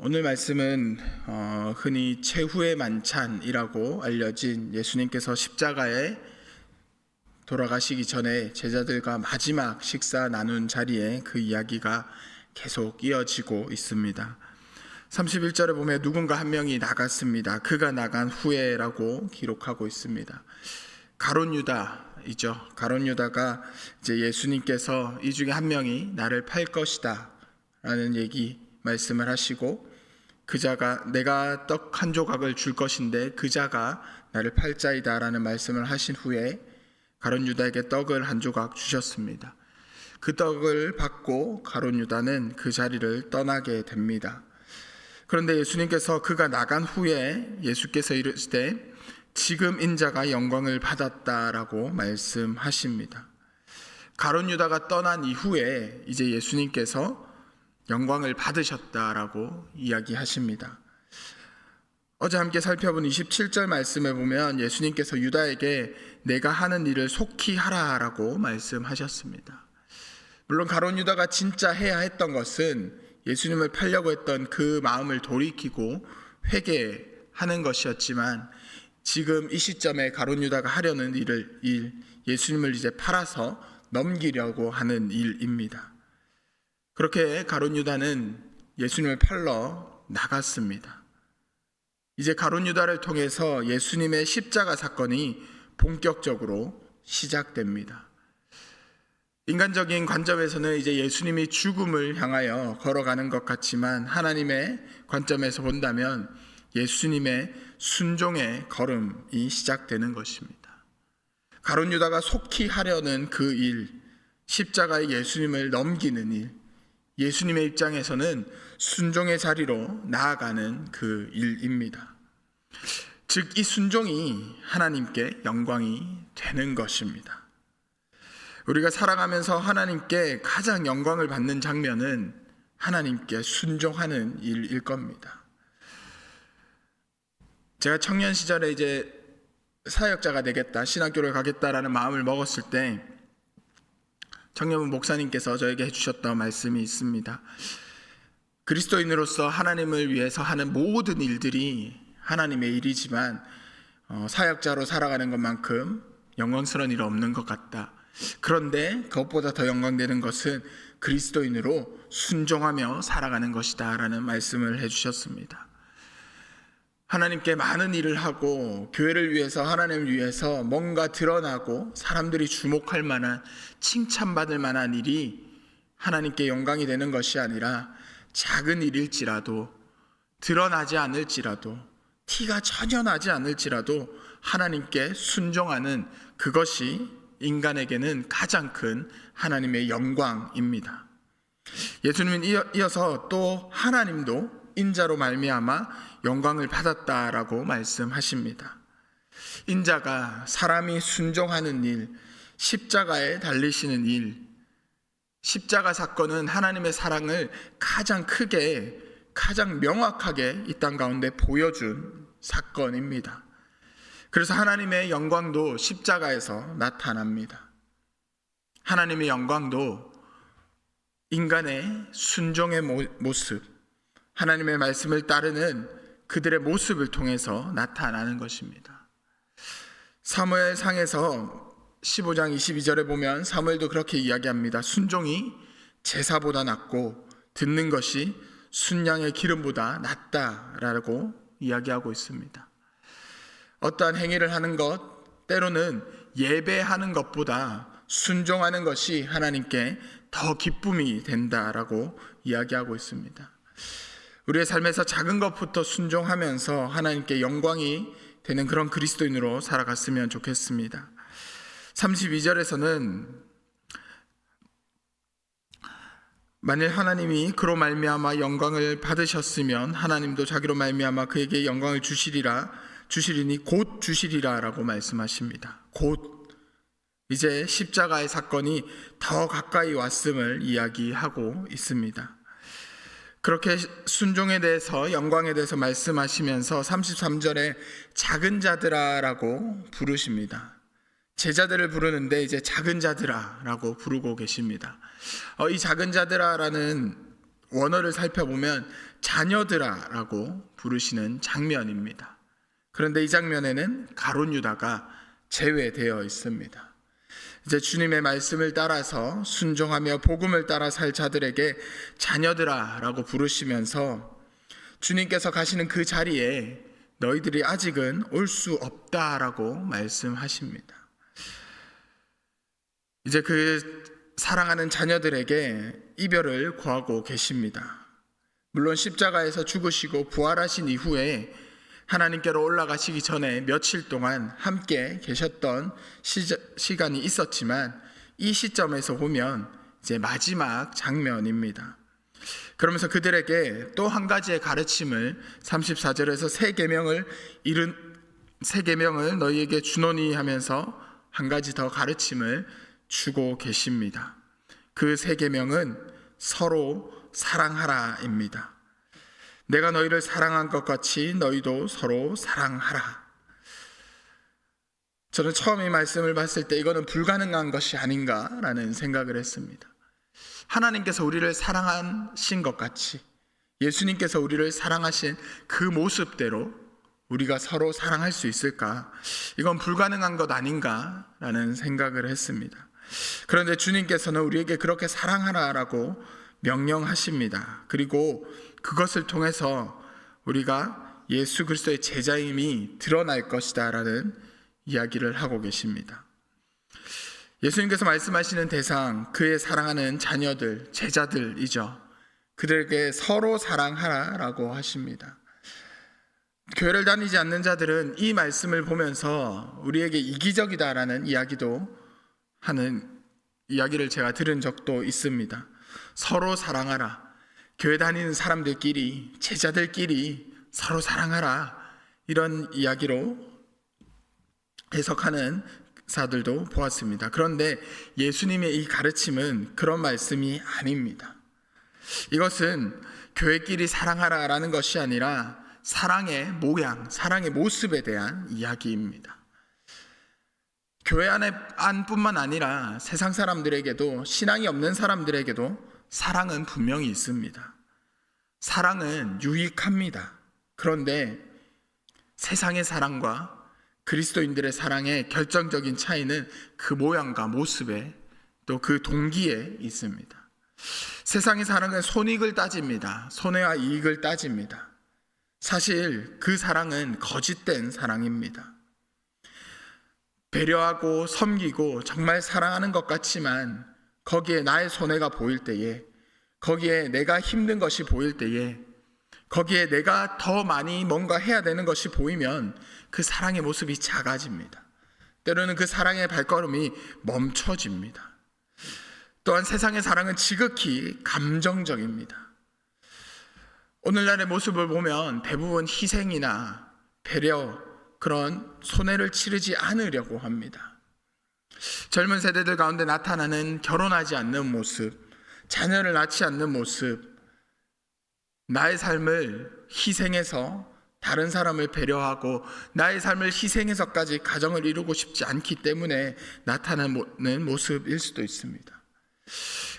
오늘 말씀은 흔히 최후의 만찬이라고 알려진 예수님께서 십자가에 돌아가시기 전에 제자들과 마지막 식사 나눈 자리에 그 이야기가 계속 이어지고 있습니다. 31절에 보면 누군가 한 명이 나갔습니다. 그가 나간 후에라고 기록하고 있습니다. 가룟 유다이죠. 가룟 유다가 이제 예수님께서 이 중에 한 명이 나를 팔 것이다 라는 말씀을 하시고, 그자가 내가 떡 한 조각을 줄 것인데 그자가 나를 팔 자이다 라는 말씀을 하신 후에 가룟 유다에게 떡을 한 조각 주셨습니다. 그 떡을 받고 가룟 유다는 그 자리를 떠나게 됩니다. 그런데 예수님께서 그가 나간 후에 예수께서 이르시되 지금 인자가 영광을 받았다라고 말씀하십니다. 가룟 유다가 떠난 이후에 이제 예수님께서 영광을 받으셨다라고 이야기하십니다. 어제 함께 살펴본 27절 말씀에 보면 예수님께서 유다에게 내가 하는 일을 속히 하라라고 말씀하셨습니다. 물론 가룟 유다가 진짜 해야 했던 것은 예수님을 팔려고 했던 그 마음을 돌이키고 회개하는 것이었지만, 지금 이 시점에 가룟 유다가 하려는 예수님을 이제 팔아서 넘기려고 하는 일입니다. 그렇게 가룟 유다는 예수님을 팔러 나갔습니다. 이제 가룟 유다를 통해서 예수님의 십자가 사건이 본격적으로 시작됩니다. 인간적인 관점에서는 이제 예수님이 죽음을 향하여 걸어가는 것 같지만, 하나님의 관점에서 본다면 예수님의 순종의 걸음이 시작되는 것입니다. 가룟 유다가 속히 하려는 그 일, 십자가에 예수님을 넘기는 일, 예수님의 입장에서는 순종의 자리로 나아가는 그 일입니다. 즉, 이 순종이 하나님께 영광이 되는 것입니다. 우리가 살아가면서 하나님께 가장 영광을 받는 장면은 하나님께 순종하는 일일 겁니다. 제가 청년 시절에 이제 사역자가 되겠다, 신학교를 가겠다라는 마음을 먹었을 때 청년부 목사님께서 저에게 해주셨던 말씀이 있습니다. 그리스도인으로서 하나님을 위해서 하는 모든 일들이 하나님의 일이지만 사역자로 살아가는 것만큼 영광스러운 일은 없는 것 같다. 그런데 그것보다 더 영광되는 것은 그리스도인으로 순종하며 살아가는 것이다 라는 말씀을 해주셨습니다. 하나님께 많은 일을 하고 교회를 위해서, 하나님을 위해서 뭔가 드러나고 사람들이 주목할 만한, 칭찬받을 만한 일이 하나님께 영광이 되는 것이 아니라, 작은 일일지라도, 드러나지 않을지라도, 티가 전혀 나지 않을지라도 하나님께 순종하는 그것이 인간에게는 가장 큰 하나님의 영광입니다. 예수님은 이어서 또 하나님도 인자로 말미암아 영광을 받았다라고 말씀하십니다. 인자가 사람이 순종하는 일, 십자가에 달리시는 일, 십자가 사건은 하나님의 사랑을 가장 크게, 가장 명확하게 이 땅 가운데 보여준 사건입니다. 그래서 하나님의 영광도 십자가에서 나타납니다. 하나님의 영광도 인간의 순종의 모습, 하나님의 말씀을 따르는 그들의 모습을 통해서 나타나는 것입니다. 사무엘상에서 15장 22절에 보면 사무엘도 그렇게 이야기합니다. 순종이 제사보다 낫고 듣는 것이 순양의 기름보다 낫다라고 이야기하고 있습니다. 어떠한 행위를 하는 것, 때로는 예배하는 것보다 순종하는 것이 하나님께 더 기쁨이 된다라고 이야기하고 있습니다. 우리의 삶에서 작은 것부터 순종하면서 하나님께 영광이 되는 그런 그리스도인으로 살아갔으면 좋겠습니다. 32절에서는 만일 하나님이 그로 말미암아 영광을 받으셨으면 하나님도 자기로 말미암아 그에게 영광을 주시리니 곧 주시리라라고 말씀하십니다. 곧, 이제 십자가의 사건이 더 가까이 왔음을 이야기하고 있습니다. 그렇게 순종에 대해서, 영광에 대해서 말씀하시면서 33절에 작은 자들아라고 부르십니다. 제자들을 부르는데 이제 작은 자들아라고 부르고 계십니다. 이 작은 자들아라는 원어를 살펴보면 자녀들아라고 부르시는 장면입니다. 그런데 이 장면에는 가룟 유다가 제외되어 있습니다. 이제 주님의 말씀을 따라서 순종하며 복음을 따라 살 자들에게 자녀들아라고 부르시면서 주님께서 가시는 그 자리에 너희들이 아직은 올 수 없다라고 말씀하십니다. 이제 그 사랑하는 자녀들에게 이별을 고하고 계십니다. 물론 십자가에서 죽으시고 부활하신 이후에 하나님께로 올라가시기 전에 며칠 동안 함께 계셨던 시간이 있었지만 이 시점에서 보면 이제 마지막 장면입니다. 그러면서 그들에게 또 한 가지의 가르침을 34절에서 새 계명을 너희에게 주노니 하면서 한 가지 더 가르침을 주고 계십니다. 그 새 계명은 서로 사랑하라입니다. 내가 너희를 사랑한 것 같이 너희도 서로 사랑하라. 저는 처음 이 말씀을 봤을 때 이거는 불가능한 것이 아닌가라는 생각을 했습니다. 하나님께서 우리를 사랑하신 것 같이 예수님께서 우리를 사랑하신 그 모습대로 우리가 서로 사랑할 수 있을까? 이건 불가능한 것 아닌가라는 생각을 했습니다. 그런데 주님께서는 우리에게 그렇게 사랑하라라고 명령하십니다. 그리고 그것을 통해서 우리가 예수 그리스도의 제자임이 드러날 것이다 라는 이야기를 하고 계십니다. 예수님께서 말씀하시는 대상, 그의 사랑하는 자녀들, 제자들이죠. 그들에게 서로 사랑하라라고 하십니다. 교회를 다니지 않는 자들은 이 말씀을 보면서 우리에게 이기적이다라는 이야기를 제가 들은 적도 있습니다. 서로 사랑하라. 교회 다니는 사람들끼리, 제자들끼리 서로 사랑하라. 이런 이야기로 해석하는 사들도 보았습니다. 그런데 예수님의 이 가르침은 그런 말씀이 아닙니다. 이것은 교회끼리 사랑하라라는 것이 아니라 사랑의 모양, 사랑의 모습에 대한 이야기입니다. 교회 안뿐만 아니라 세상 사람들에게도, 신앙이 없는 사람들에게도 사랑은 분명히 있습니다. 사랑은 유익합니다. 그런데 세상의 사랑과 그리스도인들의 사랑의 결정적인 차이는 그 모양과 모습에 또 그 동기에 있습니다. 세상의 사랑은 손익을 따집니다. 손해와 이익을 따집니다. 사실 그 사랑은 거짓된 사랑입니다. 배려하고 섬기고 정말 사랑하는 것 같지만 거기에 나의 손해가 보일 때에, 거기에 내가 힘든 것이 보일 때에, 거기에 내가 더 많이 뭔가 해야 되는 것이 보이면 그 사랑의 모습이 작아집니다. 때로는 그 사랑의 발걸음이 멈춰집니다. 또한 세상의 사랑은 지극히 감정적입니다. 오늘날의 모습을 보면 대부분 희생이나 배려, 그런 손해를 치르지 않으려고 합니다. 젊은 세대들 가운데 나타나는 결혼하지 않는 모습, 자녀를 낳지 않는 모습, 나의 삶을 희생해서 다른 사람을 배려하고 나의 삶을 희생해서까지 가정을 이루고 싶지 않기 때문에 나타나는 모습일 수도 있습니다.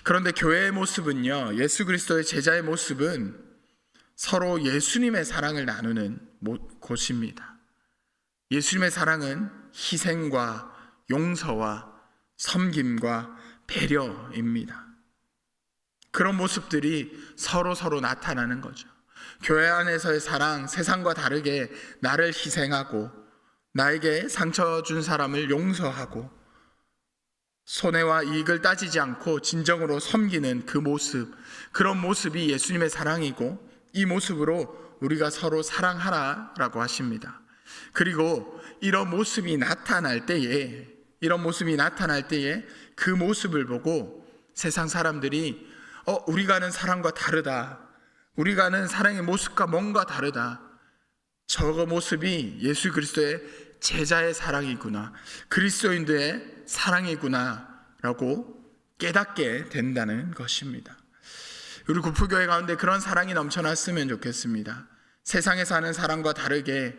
그런데 교회의 모습은요, 예수 그리스도의 제자의 모습은 서로 예수님의 사랑을 나누는 곳입니다. 예수님의 사랑은 희생과 용서와 섬김과 배려입니다. 그런 모습들이 서로 나타나는 거죠. 교회 안에서의 사랑, 세상과 다르게 나를 희생하고 나에게 상처 준 사람을 용서하고 손해와 이익을 따지지 않고 진정으로 섬기는 그 모습, 그런 모습이 예수님의 사랑이고 이 모습으로 우리가 서로 사랑하라라고 하십니다. 그리고 이런 모습이 나타날 때에 그 모습을 보고 세상 사람들이 우리가 아는 사랑과 다르다, 우리가 아는 사랑의 모습과 뭔가 다르다, 저 모습이 예수 그리스도의 제자의 사랑이구나, 그리스도인들의 사랑이구나 라고 깨닫게 된다는 것입니다. 우리 구포교회 가운데 그런 사랑이 넘쳐났으면 좋겠습니다. 세상에 사는 사랑과 다르게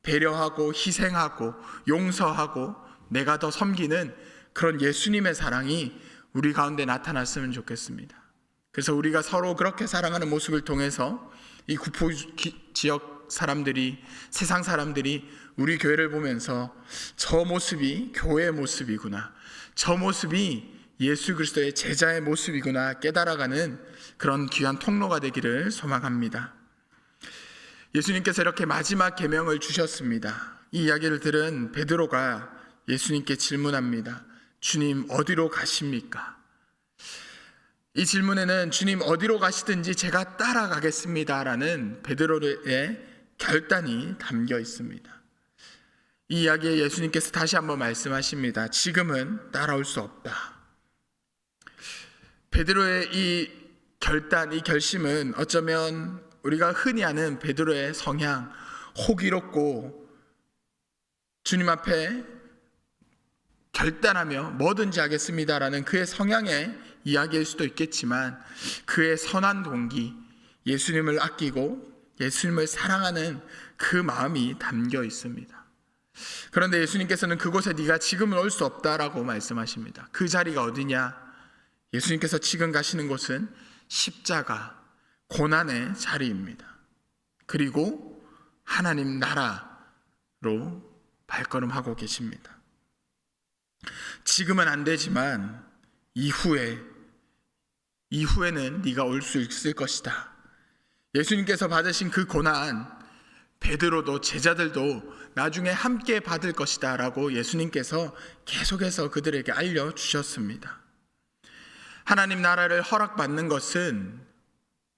배려하고 희생하고 용서하고 내가 더 섬기는 그런 예수님의 사랑이 우리 가운데 나타났으면 좋겠습니다. 그래서 우리가 서로 그렇게 사랑하는 모습을 통해서 이 구포 지역 사람들이, 세상 사람들이 우리 교회를 보면서 저 모습이 교회의 모습이구나, 저 모습이 예수 그리스도의 제자의 모습이구나 깨달아가는 그런 귀한 통로가 되기를 소망합니다. 예수님께서 이렇게 마지막 계명을 주셨습니다. 이 이야기를 들은 베드로가 예수님께 질문합니다. 주님, 어디로 가십니까? 이 질문에는 주님 어디로 가시든지 제가 따라가겠습니다 라는 베드로의 결단이 담겨 있습니다. 이 이야기에 예수님께서 다시 한번 말씀하십니다. 지금은 따라올 수 없다. 베드로의 이 결단, 이 결심은 어쩌면 우리가 흔히 아는 베드로의 성향, 호기롭고 주님 앞에 결단하며 뭐든지 하겠습니다라는 그의 성향의 이야기일 수도 있겠지만, 그의 선한 동기, 예수님을 아끼고 예수님을 사랑하는 그 마음이 담겨 있습니다. 그런데 예수님께서는 그곳에 네가 지금은 올 수 없다라고 말씀하십니다. 그 자리가 어디냐? 예수님께서 지금 가시는 곳은 십자가, 고난의 자리입니다. 그리고 하나님 나라로 발걸음하고 계십니다. 지금은 안 되지만 이후에는 네가 올 수 있을 것이다. 예수님께서 받으신 그 고난, 베드로도 제자들도 나중에 함께 받을 것이다 라고 예수님께서 계속해서 그들에게 알려주셨습니다. 하나님 나라를 허락받는 것은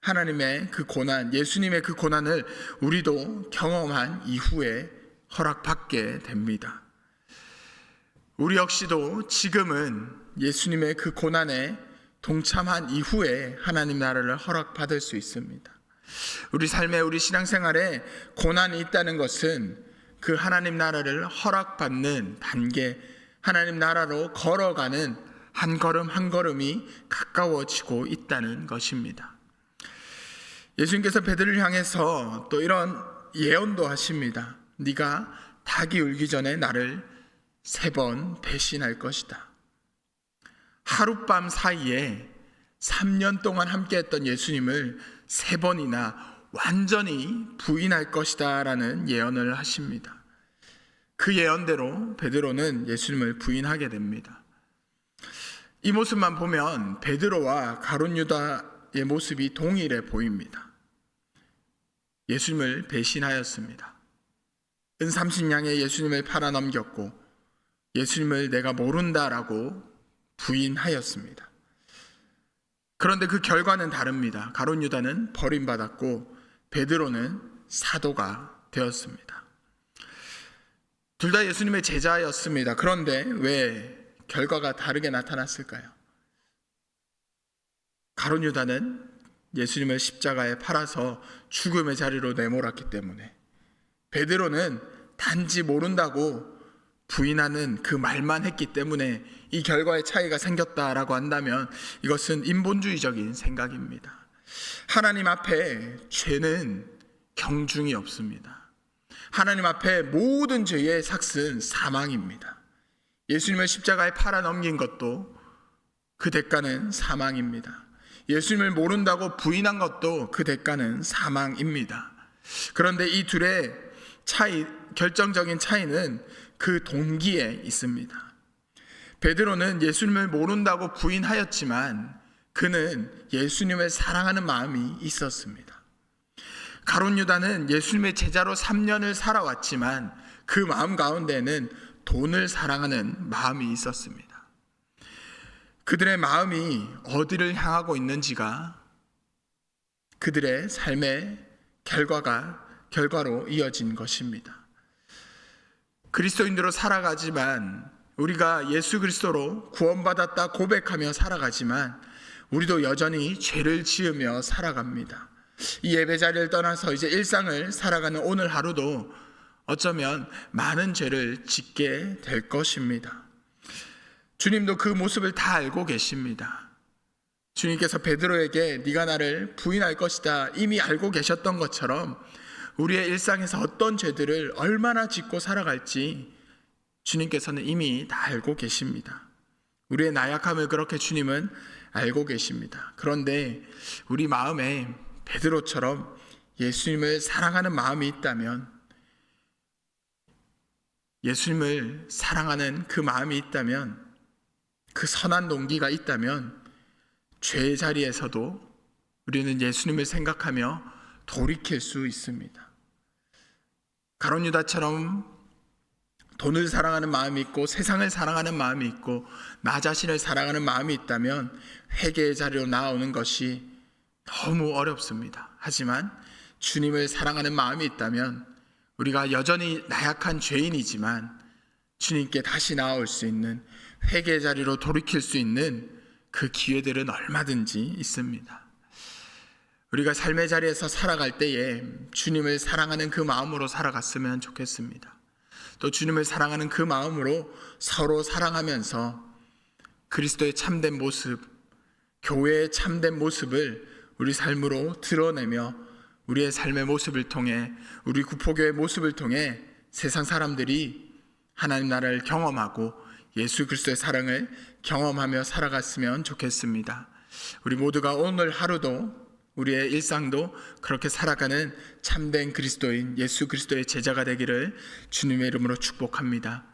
하나님의 그 고난, 예수님의 그 고난을 우리도 경험한 이후에 허락받게 됩니다. 우리 역시도 지금은 예수님의 그 고난에 동참한 이후에 하나님 나라를 허락받을 수 있습니다. 우리 삶에, 우리 신앙생활에 고난이 있다는 것은 그 하나님 나라를 허락받는 단계, 하나님 나라로 걸어가는 한 걸음 한 걸음이 가까워지고 있다는 것입니다. 예수님께서 베드로를 향해서 또 이런 예언도 하십니다. 네가 닭이 울기 전에 나를 3번 배신할 것이다. 하룻밤 사이에 3년 동안 함께했던 예수님을 3번이나 완전히 부인할 것이다 라는 예언을 하십니다. 그 예언대로 베드로는 예수님을 부인하게 됩니다. 이 모습만 보면 베드로와 가룟 유다의 모습이 동일해 보입니다. 예수님을 배신하였습니다. 은 30냥에 예수님을 팔아넘겼고 예수님을 내가 모른다라고 부인하였습니다. 그런데 그 결과는 다릅니다. 가룟 유다는 버림받았고 베드로는 사도가 되었습니다. 둘 다 예수님의 제자였습니다. 그런데 왜 결과가 다르게 나타났을까요? 가룟 유다는 예수님을 십자가에 팔아서 죽음의 자리로 내몰았기 때문에, 베드로는 단지 모른다고 부인하는 그 말만 했기 때문에 이 결과의 차이가 생겼다라고 한다면 이것은 인본주의적인 생각입니다. 하나님 앞에 죄는 경중이 없습니다. 하나님 앞에 모든 죄의 삭은 사망입니다. 예수님을 십자가에 팔아 넘긴 것도 그 대가는 사망입니다. 예수님을 모른다고 부인한 것도 그 대가는 사망입니다. 그런데 이 둘의 차이, 결정적인 차이는 그 동기에 있습니다. 베드로는 예수님을 모른다고 부인하였지만 그는 예수님을 사랑하는 마음이 있었습니다. 가룟 유다는 예수님의 제자로 3년을 살아왔지만 그 마음 가운데는 돈을 사랑하는 마음이 있었습니다. 그들의 마음이 어디를 향하고 있는지가 그들의 삶의 결과로 이어진 것입니다. 그리스도인으로 살아가지만, 우리가 예수 그리스도로 구원받았다 고백하며 살아가지만 우리도 여전히 죄를 지으며 살아갑니다. 이 예배 자리를 떠나서 이제 일상을 살아가는 오늘 하루도 어쩌면 많은 죄를 짓게 될 것입니다. 주님도 그 모습을 다 알고 계십니다. 주님께서 베드로에게 네가 나를 부인할 것이다 이미 알고 계셨던 것처럼 우리의 일상에서 어떤 죄들을 얼마나 짓고 살아갈지 주님께서는 이미 다 알고 계십니다. 우리의 나약함을 그렇게 주님은 알고 계십니다. 그런데 우리 마음에 베드로처럼 예수님을 사랑하는 마음이 있다면, 예수님을 사랑하는 그 마음이 있다면, 그 선한 동기가 있다면 죄의 자리에서도 우리는 예수님을 생각하며 돌이킬 수 있습니다. 가룟 유다처럼 돈을 사랑하는 마음이 있고 세상을 사랑하는 마음이 있고 나 자신을 사랑하는 마음이 있다면 회개의 자리로 나오는 것이 너무 어렵습니다. 하지만 주님을 사랑하는 마음이 있다면 우리가 여전히 나약한 죄인이지만 주님께 다시 나올 수 있는, 회개의 자리로 돌이킬 수 있는 그 기회들은 얼마든지 있습니다. 우리가 삶의 자리에서 살아갈 때에 주님을 사랑하는 그 마음으로 살아갔으면 좋겠습니다. 또 주님을 사랑하는 그 마음으로 서로 사랑하면서 그리스도의 참된 모습, 교회의 참된 모습을 우리 삶으로 드러내며 우리의 삶의 모습을 통해, 우리 구포교의 모습을 통해 세상 사람들이 하나님 나라를 경험하고 예수 그리스도의 사랑을 경험하며 살아갔으면 좋겠습니다. 우리 모두가 오늘 하루도, 우리의 일상도 그렇게 살아가는 참된 그리스도인 예수 그리스도의 제자가 되기를 주님의 이름으로 축복합니다.